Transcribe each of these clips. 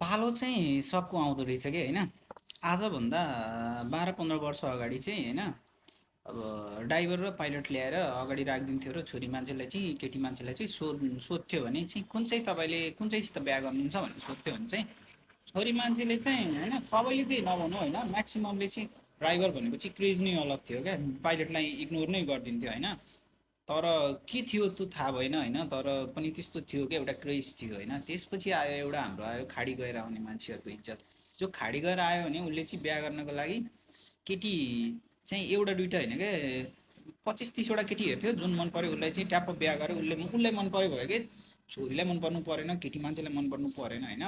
पालो चाहिँ सबको आउँदो रहेछ कि होइन। आजभन्दा 12-15 वर्ष अगाडि चाहिँ होइन, अब ड्राइभर र पाइलट ल्याएर अगाडि राखिदिन्थ्यो र छोरी मान्छेलाई चाहिँ केटी मान्छेलाई चाहिँ सोध्थ्यो भने चाहिँ कुन चाहिँ तपाईँले कुन चाहिँसित बिहा गर्नुहुन्छ भनेर सोध्थ्यो भने चाहिँ छोरी मान्छेले चाहिँ होइन, सबैले चाहिँ नभनौँ होइन, म्याक्सिममले चाहिँ ड्राइभर भनेको चाहिँ क्रेज नै अलग थियो क्या। पाइलटलाई इग्नोर नै गरिदिन्थ्यो होइन। तर के थियो त्यो थाहा भएन होइन, तर पनि त्यस्तो थियो कि एउटा क्रेज थियो होइन। त्यसपछि आयो एउटा हाम्रो आयो खाडी गएर आउने मान्छेहरूको इज्जत। जो खाडी गएर आयो भने उसले चाहिँ बिहा गर्नको लागि केटी चाहिँ एउटा दुइटा होइन क्या, 25-30वटा केटी हेर्थ्यो, जुन मन पऱ्यो उसलाई चाहिँ ट्याप्प बिहा गर्यो। उसलाई मन पऱ्यो भयो कि छोरीलाई मन पर्नु परेन, केटी मान्छेलाई मन पर्नु परेन होइन।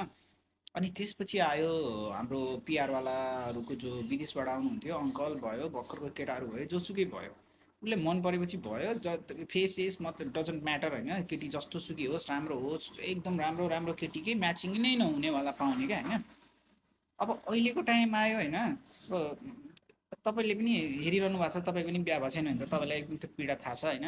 अनि त्यसपछि आयो हाम्रो पिआरवालाहरूको, जो विदेशबाट आउनुहुन्थ्यो, अङ्कल भयो, भर्खरको केटाहरू भयो, जोसुकै भयो, उसले मन परेपछि भयो। फेस एज मतलब डजन्ट म्याटर होइन, केटी जस्तो सुकै होस्, राम्रो होस्, एकदम राम्रो राम्रो केटीकै म्याचिङ नै नहुनेवाला पाउने क्या होइन। अब अहिलेको टाइम आयो होइन, अब तपाईँले पनि हेरिरहनु भएको छ, तपाईँको पनि बिहा भएको छैन भने त तपाईँलाई एकदम त्यो पीडा थाहा छ होइन।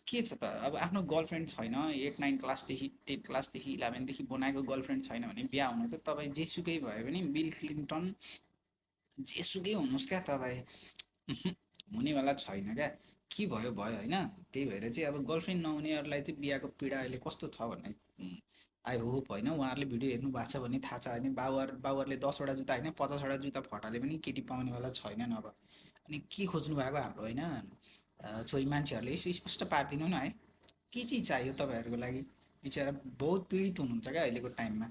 के छ त, अब आफ्नो गर्लफ्रेन्ड छैन, 8-9 क्लासदेखि 10 क्लासदेखि 11देखि बनाएको गर्लफ्रेन्ड छैन भने बिहा हुनु त तपाईँ जेसुकै भयो भने बिल क्लिन्टन जेसुकै हुनुहोस् क्या तपाईँ, हुनेवाला छैन क्या। के भयो भयो होइन। त्यही भएर चाहिँ अब गर्लफ्रेन्ड नहुनेहरूलाई चाहिँ बिहाको पीडा अहिले कस्तो छ भन्ने आई होप होइन उहाँहरूले भिडियो हेर्नु भएको छ भने थाहा छ होइन। बाउहरूले 10वटा जुत्ता होइन 50वटा जुत्ता फटाले पनि केटी पाउनेवाला छैनन् अब। अनि के खोज्नु भएको हाम्रो होइन, छोरी मान्छेहरूले यसो स्पष्ट पारिदिनु न है, के चाहिँ चाहियो तपाईँहरूको लागि। बिचरा बहुत पीडित हुनुहुन्छ क्या अहिलेको टाइममा।